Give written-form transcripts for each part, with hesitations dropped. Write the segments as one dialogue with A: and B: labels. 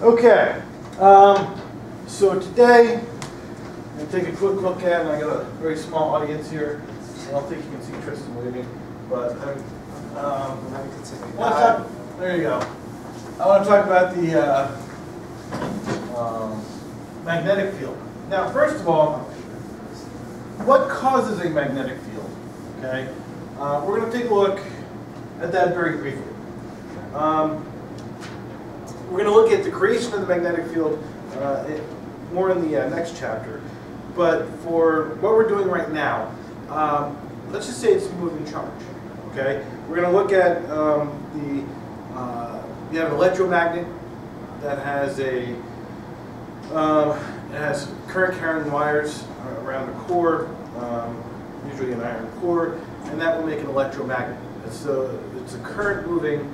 A: Okay, so today I'm going to take a quick look at, and I got a very small audience here. I don't think you can see Tristan waving, but there you go. I want to talk about the magnetic field. Now, first of all, what causes a magnetic field? Okay, we're going to take a look at that very briefly. We're going to look at the creation of the magnetic field more in the next chapter. But for what we're doing right now, let's just say it's a moving charge. Okay, we're going to look at you have an electromagnet that has it has current carrying wires around the core, usually an iron core, and that will make an electromagnet. It's a current moving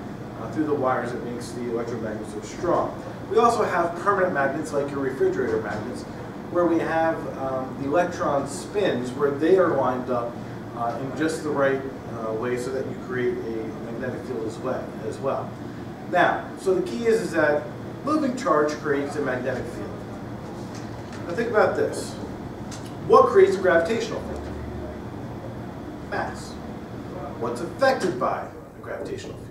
A: through the wires that makes the electromagnet so strong. We also have permanent magnets like your refrigerator magnets, where we have the electron spins where they are lined up in just the right way so that you create a magnetic field as well. Now, so the key is that moving charge creates a magnetic field. Now think about this. What creates a gravitational field? Mass. What's affected by a gravitational field?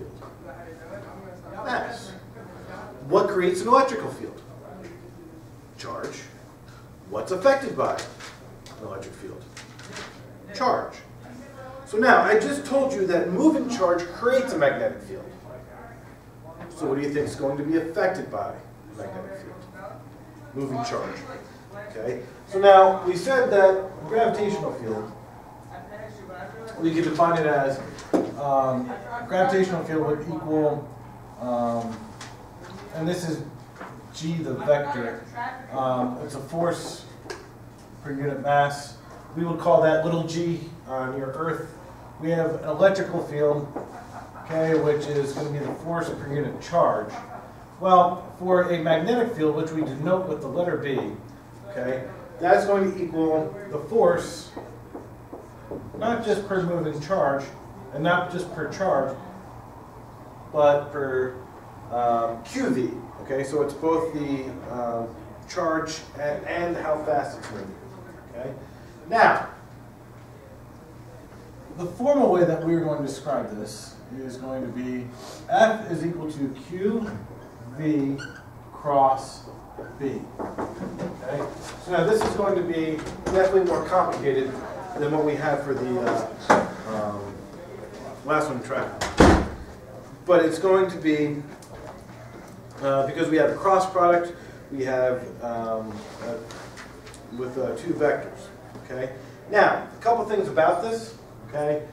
A: Mass. What creates an electrical field? Charge. What's affected by an electric field? Charge. So now, I just told you that moving charge creates a magnetic field. So what do you think is going to be affected by a magnetic field? Moving charge. Okay. So now, we said that gravitational field, we could define it as gravitational field would equal, and this is G the vector, it's a force per unit mass. We would call that little g near Earth. We have an electrical field, okay, which is going to be the force per unit charge. Well, for a magnetic field, which we denote with the letter B, okay, that's going to equal the force, not just per moving charge, and not just per charge, but per QV. Okay, so it's both the charge and how fast it's moving. Okay, now the formal way that we're going to describe this is going to be F is equal to QV cross B. Okay, so now this is going to be definitely more complicated than what we had for the last one tried. But it's going to be, because we have a cross product, we have with two vectors. Okay. Now, a couple things about this. Okay.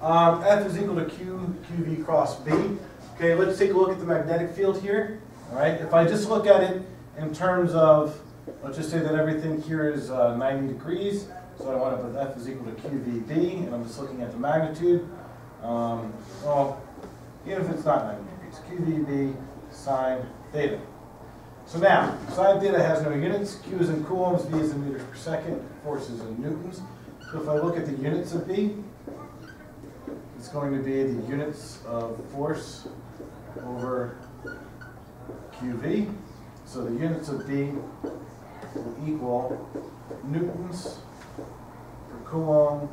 A: F is equal to QV cross B. Okay. Let's take a look at the magnetic field here. All right. If I just look at it in terms of, let's just say that everything here is 90 degrees. So I want to put F is equal to QVB, and I'm just looking at the magnitude. Well, even if it's not 90 degrees, QVB sine theta. So now, sine theta has no units. Q is in coulombs, V is in meters per second, force is in newtons. So if I look at the units of B, it's going to be the units of force over QV. So the units of B will equal newtons per coulomb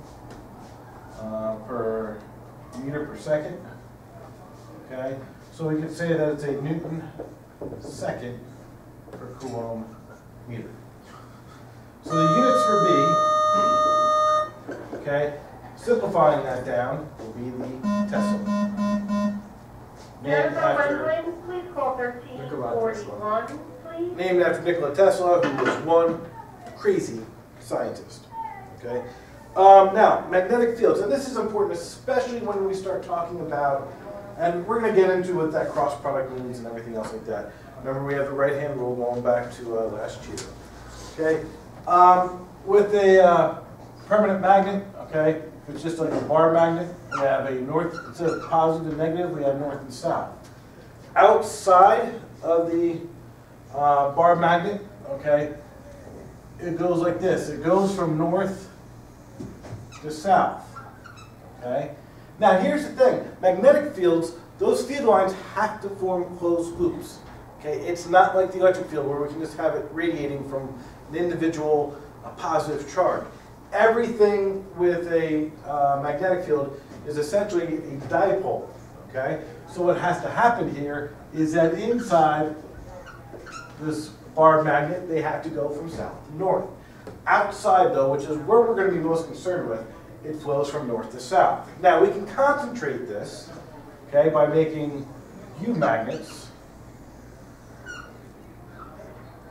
A: per meter per second. Okay, so we could say that it's a Newton second per coulomb meter. So the units for B, okay, simplifying that down, will be the Tesla. Named after
B: please call 1341, please.
A: Named after Nikola Tesla, who was one crazy scientist. Okay. Now, magnetic fields, and this is important, especially when we start talking about, and we're going to get into what that cross product means and everything else like that. Remember, we have the right-hand rule going back to last year. Okay, with a permanent magnet, okay, if it's just like a bar magnet, we have a north, instead of positive and negative, we have north and south. Outside of the bar magnet, okay, it goes like this. It goes from north to south. Okay. Now here's the thing. Magnetic fields, those field lines have to form closed loops. Okay, it's not like the electric field where we can just have it radiating from an individual positive charge. Everything with a magnetic field is essentially a dipole. Okay, so what has to happen here is that inside this bar magnet, they have to go from south to north. Outside, though, which is where we're going to be most concerned with, it flows from north to south. Now, we can concentrate this, okay, by making U magnets.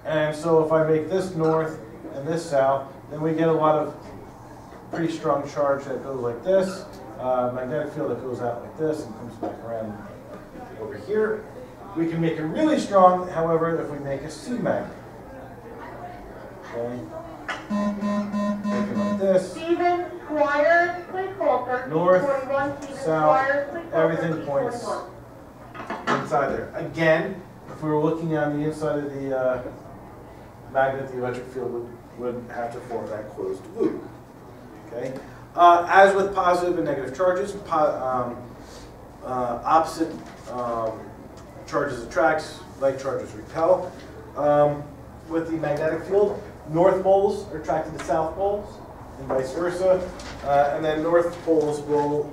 A: And so if I make this north and this south, then we get a lot of pretty strong charge that goes like this, magnetic field that goes out like this and comes back around over here. We can make it really strong, however, if we make a C magnet. Okay. Make it like this.
B: Stephen Squires, please hold 1341.
A: North,
B: Stephen
A: south,
B: Squires, please hold
A: everything
B: 1341.
A: points inside there. Again, if we were looking on the inside of the magnet, the electric field would have to form that closed loop. Okay. As with positive and negative charges, opposite charges attracts, like charges repel. With the magnetic field, north poles are attracted to south poles, and vice versa. And then north poles will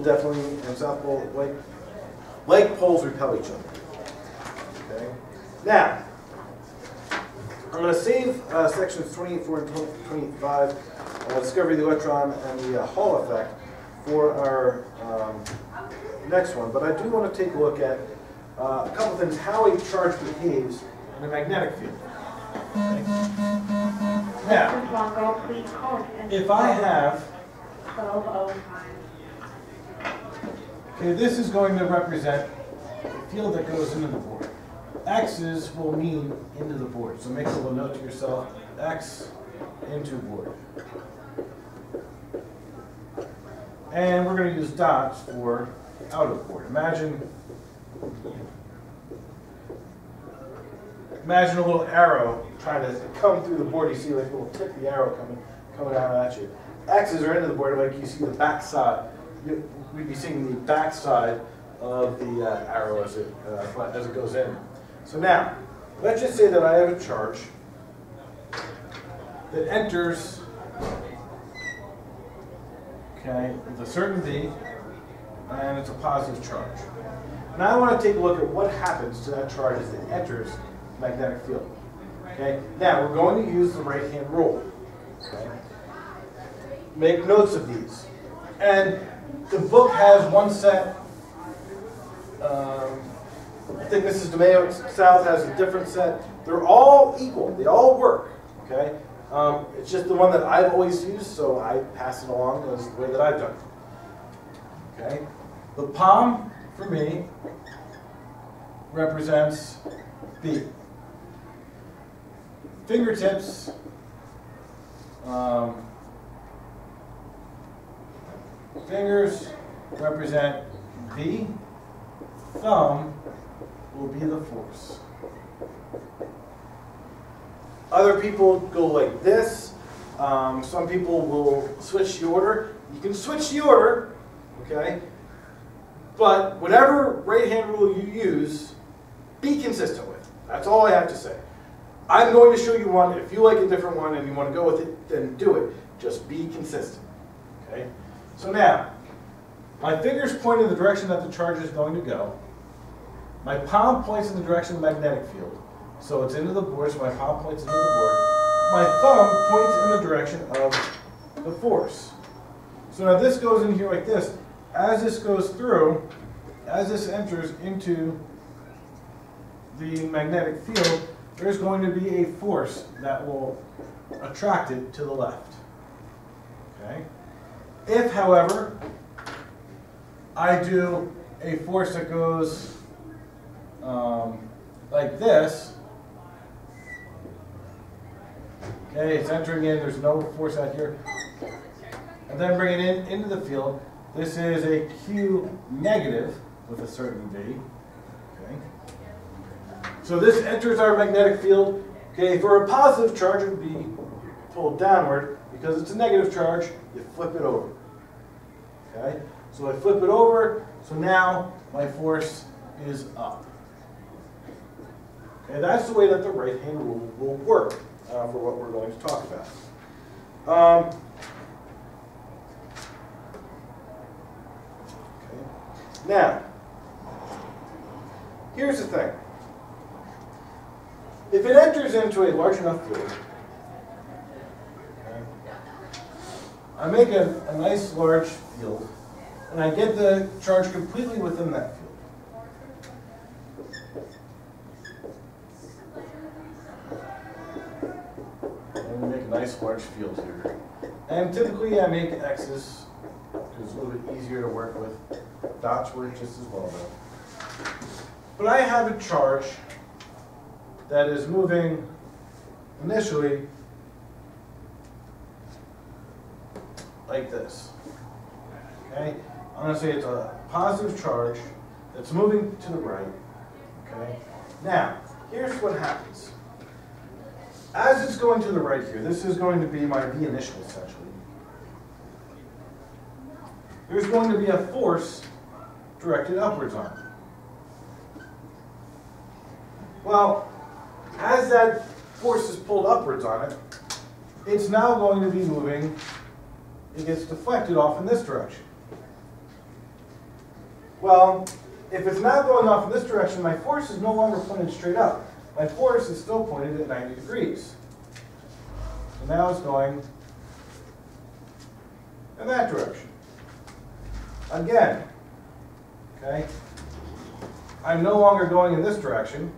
A: definitely, and south poles, like poles repel each other. Okay. Now, I'm going to save sections 24 and 25, discovery of the electron and the Hall effect, for our next one. But I do want to take a look at a couple of things, how a charge behaves in a magnetic field. Okay. Now, if I have, okay, this is going to represent the field that goes into the board. X's will mean into the board. So make a little note to yourself, X into board. And we're going to use dots for out of board. Imagine a little arrow trying to come through the board. You see like a little tip of the arrow coming out at you. X's are into the board, like you see the back side. We'd be seeing the back side of the arrow as it goes in. So now, let's just say that I have a charge that enters, okay, with a certain V, and it's a positive charge. Now I want to take a look at what happens to that charge as it enters the magnetic field. Okay. Now we're going to use the right-hand rule. Okay. Make notes of these, and the book has one set. I think Mrs. DeMayo South has a different set. They're all equal. They all work. Okay. It's just the one that I've always used, so I pass it along as the way that I've done it. Okay. The palm for me represents B. Fingertips fingers represent V. Thumb will be the force. Other people go like this. Some people will switch the order. You can switch the order, okay? But whatever right-hand rule you use, be consistent with. That's all I have to say. I'm going to show you one. If you like a different one and you want to go with it, then do it. Just be consistent, okay? So now, my fingers point in the direction that the charge is going to go. My palm points in the direction of the magnetic field. So it's into the board, so my palm points into the board. My thumb points in the direction of the force. So now this goes in here like this. As this goes through, as this enters into the magnetic field, there's going to be a force that will attract it to the left. Okay? If, however, I do a force that goes like this, okay, it's entering in, there's no force out here, and then bring it into the field. This is a Q negative with a certain V. Okay. So this enters our magnetic field. Okay, for a positive charge, it would be pulled downward. Because it's a negative charge, you flip it over. Okay, so I flip it over. So now my force is up. Okay, that's the way that the right-hand rule will work for what we're going to talk about. Okay. Now, here's the thing. If it enters into a large enough field, okay, I make a nice large field, and I get the charge completely within that field. And we make a nice large field here. And typically I make X's, because it's a little bit easier to work with. Dots work just as well though. But I have a charge that is moving initially like this. Okay? I'm going to say it's a positive charge that's moving to the right. Okay? Now, here's what happens. As it's going to the right here, this is going to be my V initial essentially. There's going to be a force directed upwards on it. Well, as that force is pulled upwards on it, it's now going to be moving, it gets deflected off in this direction. Well, if it's now going off in this direction, my force is no longer pointed straight up. My force is still pointed at 90 degrees. So now it's going in that direction. Again, okay, I'm no longer going in this direction.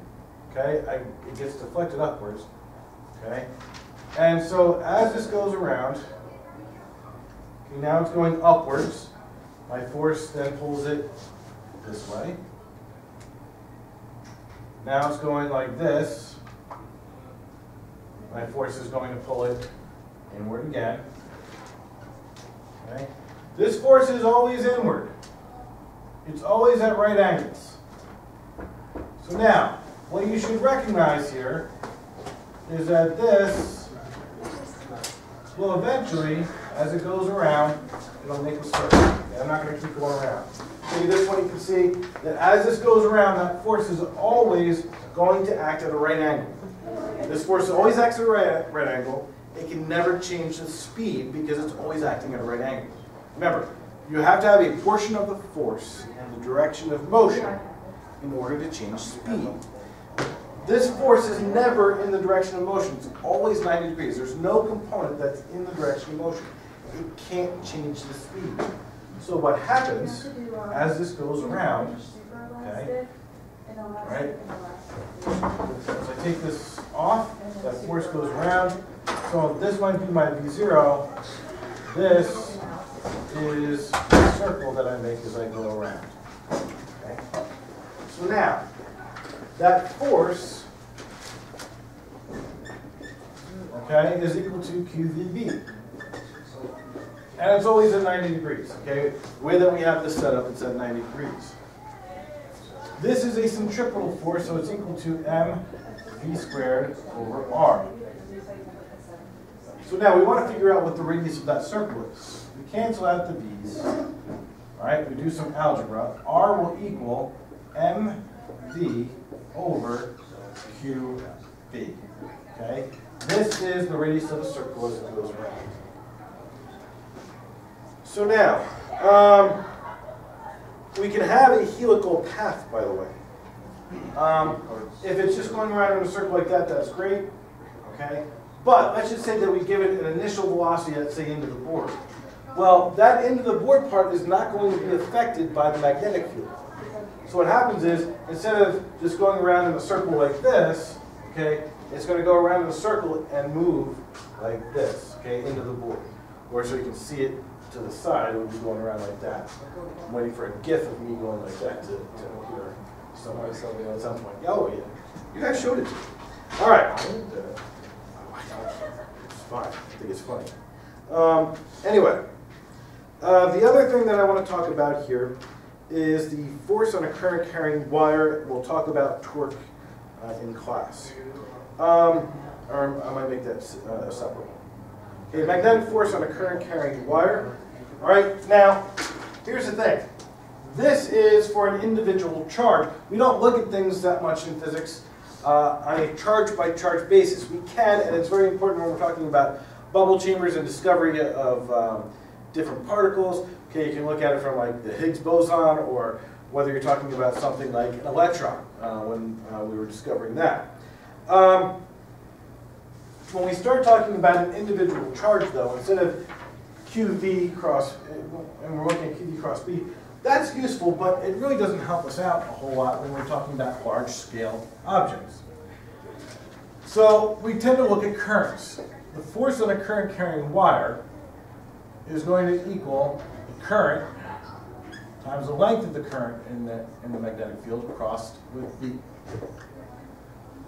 A: Okay, it gets deflected upwards. Okay, and so as this goes around, okay, now it's going upwards. My force then pulls it this way. Now it's going like this. My force is going to pull it inward again. Okay, this force is always inward. It's always at right angles. So now, what you should recognize here is that this will eventually, as it goes around, it'll make a circle. Okay, I'm not going to keep going around. Maybe this one you can see that as this goes around, that force is always going to act at a right angle. This force always acts at a right angle. It can never change the speed because it's always acting at a right angle. Remember, you have to have a portion of the force in the direction of motion in order to change speed. This force is never in the direction of motion. It's always 90 degrees. There's no component that's in the direction of motion. It can't change the speed. So what happens as this goes around, okay, right? As I take this off, that force goes around. So this might be my V0. This is the circle that I make as I go around. Okay? So now, that force, okay, is equal to QVB. And it's always at 90 degrees, okay? The way that we have this set up, it's at 90 degrees. This is a centripetal force, so it's equal to mv squared over r. So now we want to figure out what the radius of that circle is. We cancel out the v's, all right? We do some algebra. R will equal mv over qb, okay? This is the radius of a circle as it goes around. So now, we can have a helical path, by the way. If it's just going around in a circle like that, that's great, okay? But let's just say that we give it an initial velocity, let's say into the board. Well, that into the board part is not going to be affected by the magnetic field. So what happens is, instead of just going around in a circle like this, okay, it's going to go around in a circle and move like this, okay, into the board. Or so you can see it to the side, it would be going around like that. I'm waiting for a gif of me going like that to appear somewhere at some point. Oh yeah, you guys showed it to me. All right. It's fine. I think it's funny. Anyway, the other thing that I want to talk about here is the force on a current carrying wire. We'll talk about torque in class. Or I might make that a separate one. Okay, magnetic force on a current carrying wire. All right, now, here's the thing. This is for an individual charge. We don't look at things that much in physics on a charge-by-charge basis. We can, and it's very important when we're talking about bubble chambers and discovery of different particles. Okay, you can look at it from like the Higgs boson, or whether you're talking about something like an electron when we were discovering that. When we start talking about an individual charge, though, instead of QV cross, and we're looking at QV cross B, that's useful, but it really doesn't help us out a whole lot when we're talking about large-scale objects. So we tend to look at currents. The force on a current-carrying wire is going to equal the current times the length of the current in the magnetic field crossed with B.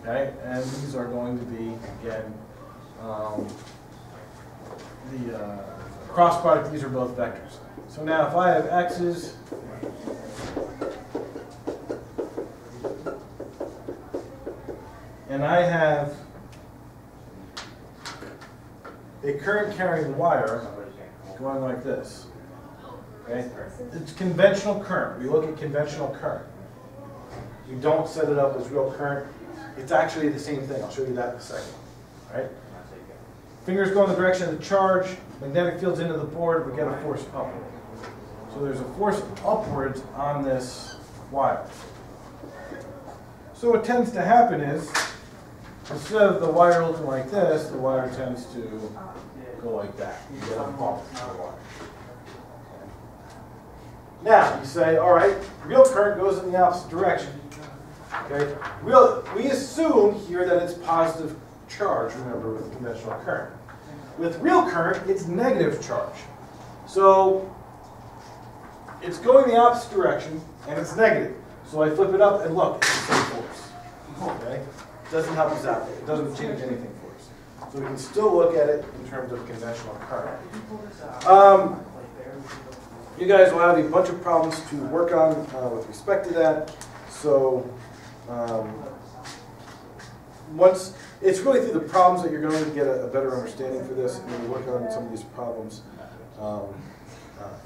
A: Okay, and these are going to be, again, the cross product. These are both vectors. So now if I have x's and I have a current carrying wire going like this, okay? It's conventional current. We look at conventional current. We don't set it up as real current. It's actually the same thing. I'll show you that in a second. All right? Fingers go in the direction of the charge. Magnetic field's into the board. We get a force upward. So there's a force upwards on this wire. So what tends to happen is, instead of the wire looking like this, the wire tends to go like that. You get a bump in the wire. Now, you say, all right, real current goes in the opposite direction. Okay? We assume here that it's positive charge, remember, with conventional current. With real current, it's negative charge. So it's going the opposite direction, and it's negative. So I flip it up, and look, it's the same force. Okay? It doesn't help us out. It doesn't change anything for us. So we can still look at it in terms of conventional current. You guys will have a bunch of problems to work on with respect to that. So once it's really through the problems that you're going to get a better understanding for this, and we'll work on some of these problems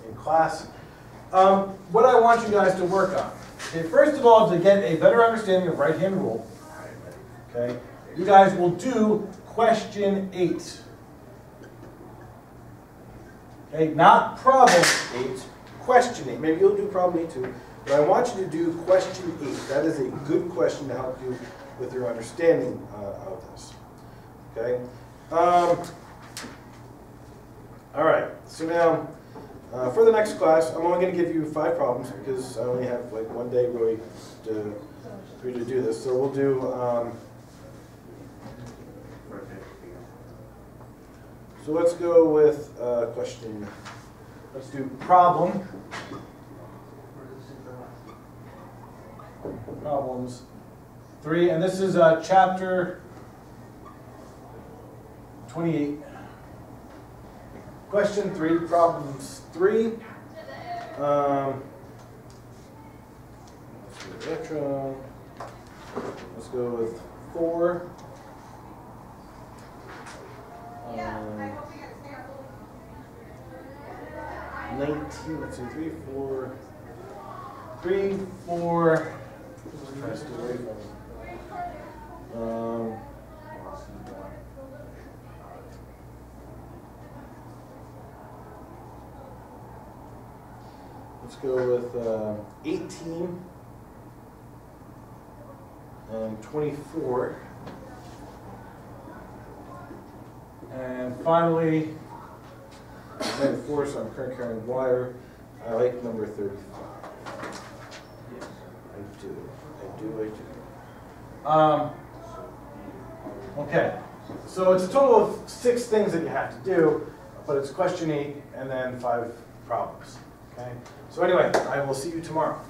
A: in class. What I want you guys to work on, okay, first of all, to get a better understanding of right-hand rule, okay, you guys will do question 8. Okay, not problem 8, question 8. Maybe you'll do problem 8 too, but I want you to do question 8. That is a good question to help you with your understanding of this. Okay. All right. So now, for the next class, I'm only going to give you 5 problems because I only have like one day really for you to do this. So we'll do. So let's go with question. Let's do problems 3, and this is chapter 28. Question 3, problems 3. Let's do electron. Let's go with 4. 19, let's see, 3, 4, 3, 4, try to stay away from it. Let's go with 18 and 24. And finally, magnetic force on current carrying wire. I like number 35. I do. Okay, so it's a total of 6 things that you have to do, but it's question 8 and then 5 problems. Okay, so anyway, I will see you tomorrow.